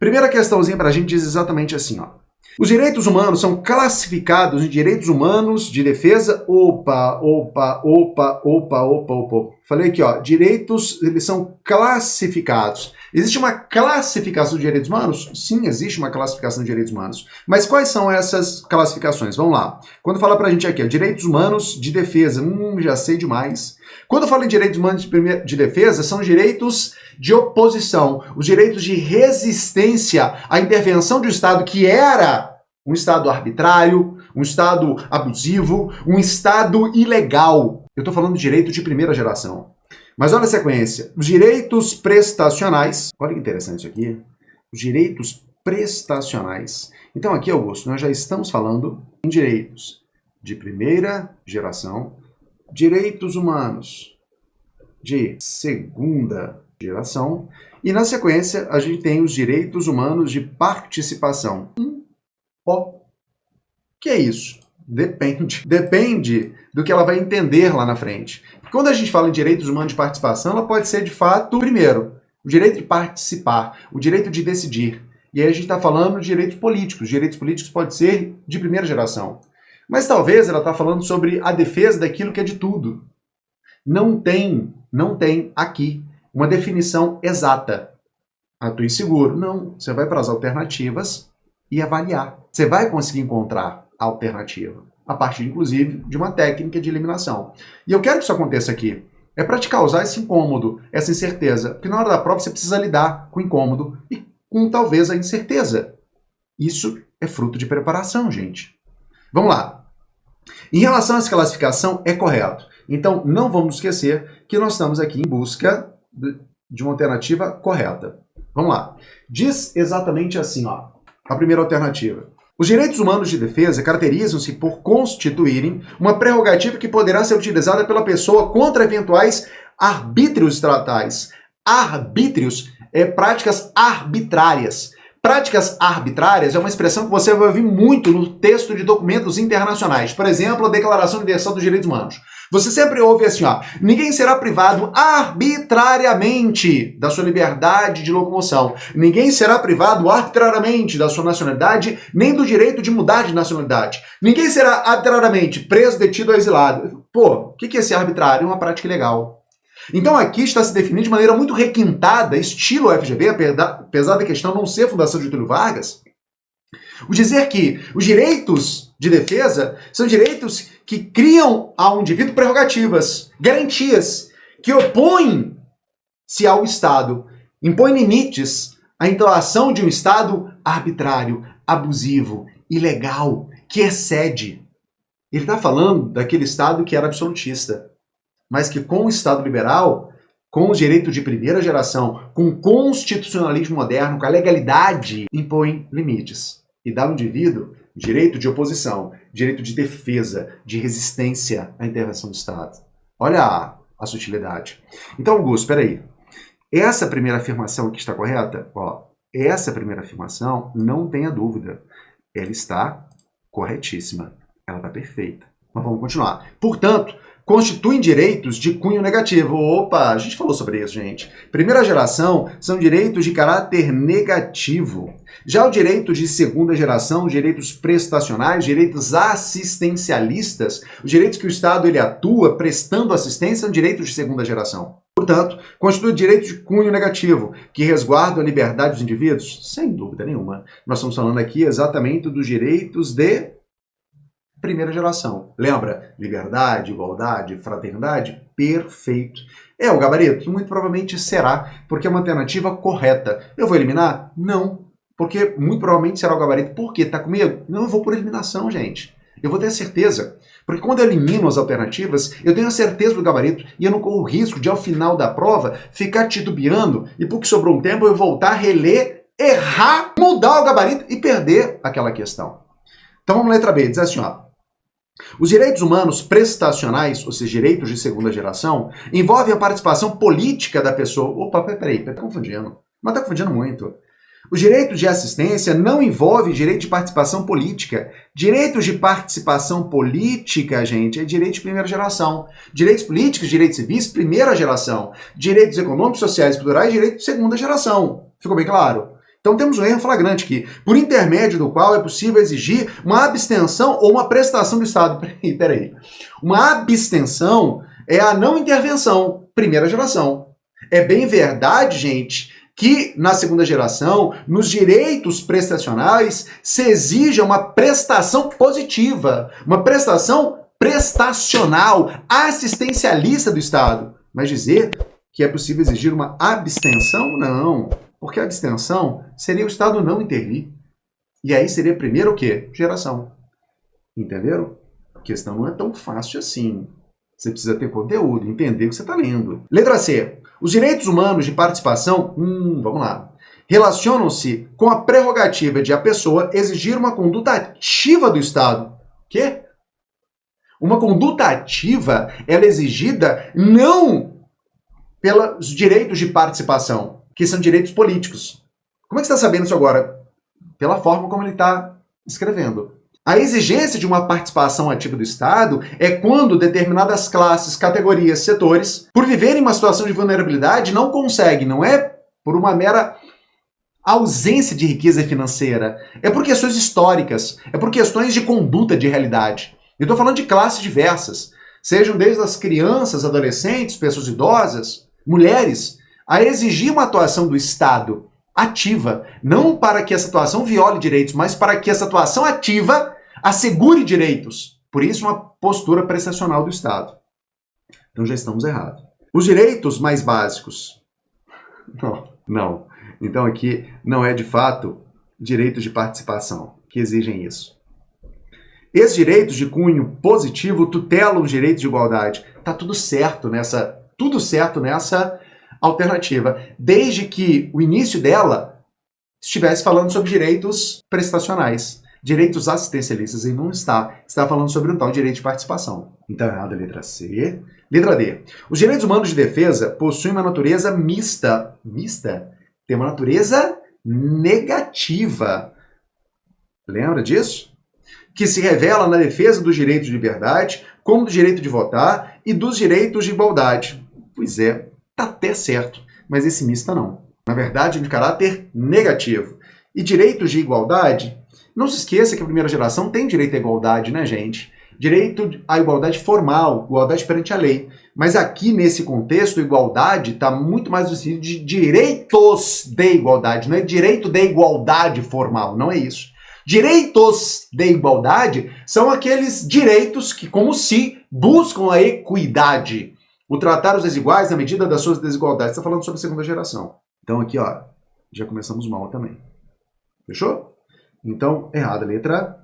Primeira questãozinha para a gente diz exatamente assim, ó. Os direitos humanos são classificados em direitos humanos de defesa. Opa. Falei aqui, ó. Direitos, eles são classificados. Existe uma classificação de direitos humanos? Sim, existe uma classificação de direitos humanos. Mas quais são essas classificações? Vamos lá. Quando fala pra gente aqui, ó, direitos humanos de defesa, já sei demais. Quando fala em direitos humanos de defesa, são direitos de oposição, os direitos de resistência à intervenção de um Estado que era um Estado arbitrário, um Estado abusivo, um Estado ilegal. Eu estou falando de direito de primeira geração. Mas olha a sequência. Os direitos prestacionais. Olha que interessante isso aqui. Os direitos prestacionais. Então aqui, Augusto, nós já estamos falando em direitos de primeira geração, direitos humanos de segunda geração, e na sequência a gente tem os direitos humanos de participação. Que é isso? Depende do que ela vai entender lá na frente. Quando a gente fala em direitos humanos de participação, ela pode ser de fato, primeiro, o direito de participar, o direito de decidir. E aí a gente está falando de direitos políticos. Direitos políticos pode ser de primeira geração. Mas talvez ela está falando sobre a defesa daquilo que é de tudo. Não tem aqui uma definição exata. Tô inseguro. Não, você vai para as alternativas e avaliar. Você vai conseguir encontrar a alternativa, a partir, inclusive, de uma técnica de eliminação. E eu quero que isso aconteça aqui. É para te causar esse incômodo, essa incerteza. Porque na hora da prova você precisa lidar com o incômodo e com, talvez, a incerteza. Isso é fruto de preparação, gente. Vamos lá. Em relação a essa classificação, é correto. Então, não vamos esquecer que nós estamos aqui em busca de uma alternativa correta. Vamos lá. Diz exatamente assim, ó, a primeira alternativa. Os direitos humanos de defesa caracterizam-se por constituírem uma prerrogativa que poderá ser utilizada pela pessoa contra eventuais arbítrios estatais. Arbítrios é práticas arbitrárias. Práticas arbitrárias é uma expressão que você vai ouvir muito no texto de documentos internacionais. Por exemplo, a Declaração Universal dos Direitos Humanos. Você sempre ouve assim, ó, ninguém será privado arbitrariamente da sua liberdade de locomoção. Ninguém será privado arbitrariamente da sua nacionalidade, nem do direito de mudar de nacionalidade. Ninguém será arbitrariamente preso, detido ou exilado. Pô, o que é esse arbitrário? É uma prática ilegal. Então aqui está se definindo de maneira muito requintada, estilo FGV, apesar da questão não ser Fundação Getúlio Vargas, o dizer que os direitos de defesa são direitos que criam ao indivíduo prerrogativas, garantias, que opõem-se ao Estado, impõem limites à instalação de um Estado arbitrário, abusivo, ilegal, que excede. Ele está falando daquele Estado que era absolutista, mas que com o Estado liberal, com os direitos de primeira geração, com o constitucionalismo moderno, com a legalidade, impõe limites e dá ao indivíduo direito de oposição, direito de defesa, de resistência à intervenção do Estado. Olha a sutilidade. Então, Augusto, espera aí. Essa primeira afirmação aqui está correta? Ó, essa primeira afirmação, não tenha dúvida, ela está corretíssima. Ela está perfeita. Mas vamos continuar. Portanto, constituem direitos de cunho negativo. Opa, a gente falou sobre isso, gente. Primeira geração são direitos de caráter negativo. Já o direito de segunda geração, direitos prestacionais, direitos assistencialistas, os direitos que o Estado ele atua prestando assistência, são direitos de segunda geração. Portanto, constitui direito de cunho negativo, que resguardam a liberdade dos indivíduos? Sem dúvida nenhuma. Nós estamos falando aqui exatamente dos direitos de primeira geração. Lembra? Liberdade, igualdade, fraternidade? Perfeito. É o gabarito? Muito provavelmente será, porque é uma alternativa correta. Eu vou eliminar? Não. Porque muito provavelmente será o gabarito. Por quê? Tá com medo? Não, eu vou por eliminação, gente. Eu vou ter certeza. Porque quando eu elimino as alternativas, eu tenho a certeza do gabarito e eu não corro o risco de, ao final da prova, ficar titubeando e, porque sobrou um tempo, eu voltar, reler, errar, mudar o gabarito e perder aquela questão. Então vamos à letra B. Diz assim, ó. Os direitos humanos prestacionais, ou seja, direitos de segunda geração, envolvem a participação política da pessoa. Opa, peraí, tá confundindo. Mas tá confundindo muito. O direito de assistência não envolve direito de participação política. Direitos de participação política, gente, é direito de primeira geração. Direitos políticos, direitos civis, primeira geração. Direitos econômicos, sociais e culturais, direito de segunda geração. Ficou bem claro? Então temos um erro flagrante aqui, por intermédio do qual é possível exigir uma abstenção ou uma prestação do Estado. Peraí. Uma abstenção é a não intervenção, primeira geração. É bem verdade, gente, que na segunda geração, nos direitos prestacionais, se exige uma prestação positiva, uma prestação prestacional, assistencialista do Estado. Mas dizer que é possível exigir uma abstenção? Não. Porque a abstenção seria o Estado não intervir. E aí seria primeiro o quê? Geração. Entenderam? A questão não é tão fácil assim. Você precisa ter conteúdo, entender o que você está lendo. Letra C. Os direitos humanos de participação, vamos lá, relacionam-se com a prerrogativa de a pessoa exigir uma conduta ativa do Estado. Quê? Uma conduta ativa, ela é exigida não pelos direitos de participação, que são direitos políticos. Como é que você está sabendo isso agora? Pela forma como ele está escrevendo. A exigência de uma participação ativa do Estado é quando determinadas classes, categorias, setores, por viverem uma situação de vulnerabilidade, não conseguem, não é por uma mera ausência de riqueza financeira, é por questões históricas, é por questões de conduta de realidade. Eu estou falando de classes diversas, sejam desde as crianças, adolescentes, pessoas idosas, mulheres, a exigir uma atuação do Estado ativa, não para que essa atuação viole direitos, mas para que essa atuação ativa assegure direitos. Por isso, uma postura prestacional do Estado. Então já estamos errados. Os direitos mais básicos. Não. Então aqui não é de fato direitos de participação que exigem isso. Esses direitos de cunho positivo tutelam os direitos de igualdade. Tá tudo certo nessa alternativa, desde que o início dela estivesse falando sobre direitos prestacionais, direitos assistencialistas, e não está. Está falando sobre um tal direito de participação. Então, errado a letra C. Letra D. Os direitos humanos de defesa possuem uma natureza mista. Mista? Tem uma natureza negativa. Lembra disso? Que se revela na defesa dos direitos de liberdade, como do direito de votar e dos direitos de igualdade. Pois é, tá até certo, mas esse mista não. Na verdade, é de caráter negativo. E direitos de igualdade, não se esqueça que a primeira geração tem direito à igualdade, né, gente? Direito à igualdade formal, igualdade perante a lei. Mas aqui, nesse contexto, igualdade está muito mais no sentido de direitos de igualdade, não é direito de igualdade formal, não é isso. Direitos de igualdade são aqueles direitos que, como se, buscam a equidade. O tratar os desiguais na medida das suas desigualdades. Está falando sobre a segunda geração. Então aqui, ó, já começamos mal também. Fechou? Então, errada a letra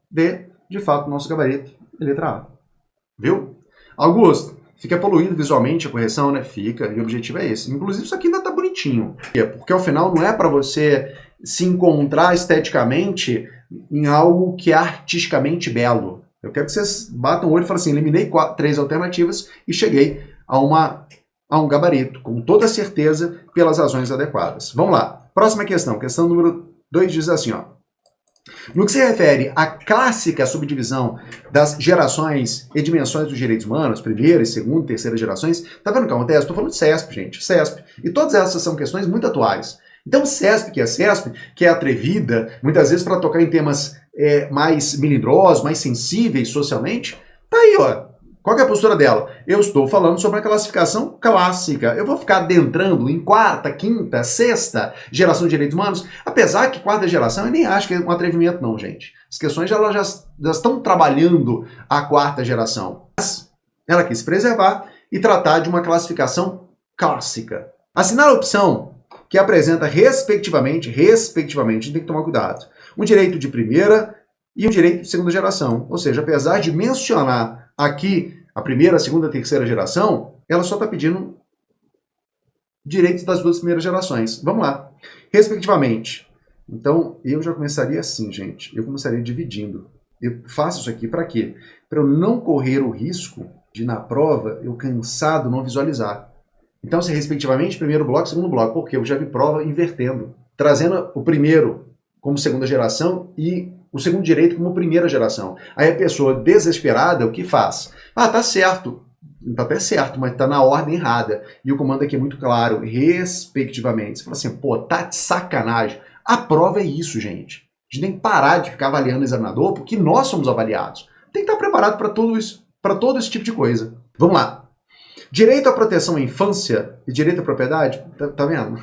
D. De fato, nosso gabarito é letra A. Viu? Augusto, fica poluído visualmente a correção, né? Fica, e o objetivo é esse. Inclusive, isso aqui ainda tá bonitinho. Porque ao final não é para você se encontrar esteticamente em algo que é artisticamente belo. Eu quero que vocês batam o olho e falem assim, eliminei 3 alternativas e cheguei a um gabarito, com toda certeza, pelas razões adequadas. Vamos lá. Próxima questão. Questão número 2 diz assim, ó. No que se refere à clássica subdivisão das gerações e dimensões dos direitos humanos, primeira, segunda e terceira gerações, tá vendo o que acontece? Estou falando de CESP, gente, CESP. E todas essas são questões muito atuais. Então, CESP, que é atrevida, muitas vezes para tocar em temas mais melindrosos, mais sensíveis socialmente, tá aí, ó. Qual que é a postura dela? Eu estou falando sobre a classificação clássica. Eu vou ficar adentrando em quarta, quinta, sexta geração de direitos humanos, apesar que quarta geração eu nem acho que é um atrevimento não, gente. As questões elas já estão trabalhando a quarta geração. Mas ela quis preservar e tratar de uma classificação clássica. Assinar a opção que apresenta respectivamente, tem que tomar cuidado, um direito de primeira e um direito de segunda geração. Ou seja, apesar de mencionar aqui a primeira, a segunda e a terceira geração, ela só está pedindo direitos das duas primeiras gerações. Vamos lá. Respectivamente. Então, eu já começaria assim, gente. Eu começaria dividindo. Eu faço isso aqui para quê? Para eu não correr o risco de, na prova, eu cansado não visualizar. Então, se respectivamente, primeiro bloco, segundo bloco. Porque eu já vi prova invertendo. Trazendo o primeiro como segunda geração e o segundo direito como primeira geração. Aí a pessoa desesperada, o que faz? Ah, tá certo. Tá até certo, mas tá na ordem errada. E o comando aqui é muito claro, respectivamente. Você fala assim, pô, tá de sacanagem. A prova é isso, gente. A gente tem que parar de ficar avaliando o examinador, porque nós somos avaliados. Tem que estar preparado para tudo isso, para todo esse tipo de coisa. Vamos lá. Direito à proteção à infância e direito à propriedade, tá vendo?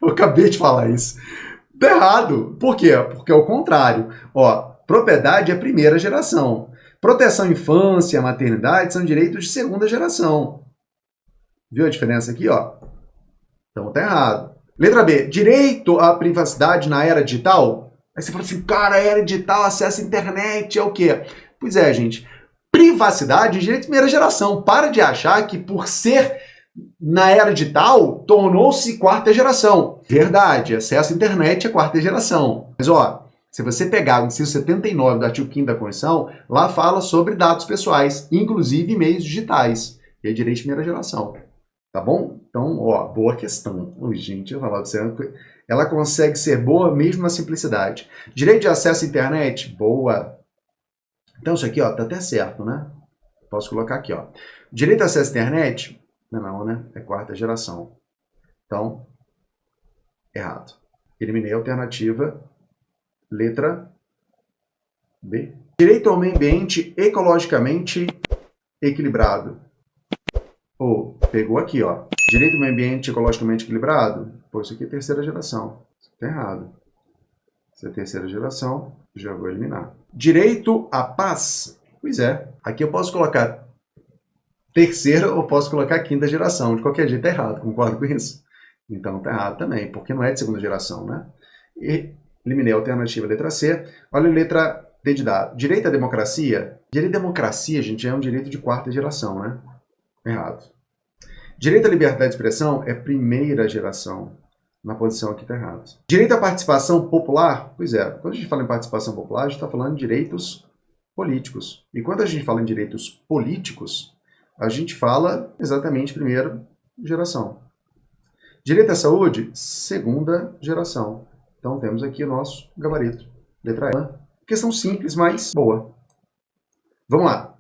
Eu acabei de falar isso. Tá errado. Por quê? Porque é o contrário. Ó, propriedade é primeira geração. Proteção à infância e à maternidade são direitos de segunda geração. Viu a diferença aqui, ó? Então tá errado. Letra B. Direito à privacidade na era digital? Aí você fala assim, cara, a era digital, acesso à internet, é o quê? Pois é, gente. Privacidade é direito de primeira geração. Para de achar que por ser na era digital, tornou-se quarta geração. Verdade, acesso à internet é quarta geração. Mas, ó, se você pegar o inciso 79 do artigo 5º da Constituição, lá fala sobre dados pessoais, inclusive meios digitais. E é direito de primeira geração. Tá bom? Então, ó, boa questão. Ui, gente, eu falava pra você, ela consegue ser boa mesmo na simplicidade. Direito de acesso à internet? Boa. Então, isso aqui, ó, tá até certo, né? Posso colocar aqui, ó. Direito de acesso à internet? Não, né? É quarta geração. Então, errado. Eliminei a alternativa. Letra B. Direito ao meio ambiente ecologicamente equilibrado. Pô, pegou aqui, ó. Direito ao meio ambiente ecologicamente equilibrado? Pô, isso aqui é terceira geração. Isso tá errado. Isso é terceira geração, já vou eliminar. Direito à paz? Pois é. Aqui eu posso colocar terceira ou posso colocar quinta geração. De qualquer jeito é errado, concordo com isso? Então tá errado também, porque não é de segunda geração, né? E eliminei a alternativa letra C. Olha a letra D de dado. Direito à democracia? Direito à democracia, gente, é um direito de quarta geração, né? Errado. Direito à liberdade de expressão é primeira geração. Na posição aqui está errado. Direito à participação popular? Pois é, quando a gente fala em participação popular, a gente está falando de direitos políticos. E quando a gente fala em direitos políticos, a gente fala exatamente primeira geração. Direito à saúde? Segunda geração. Então temos aqui o nosso gabarito. Letra E. Questão simples, mas boa. Vamos lá.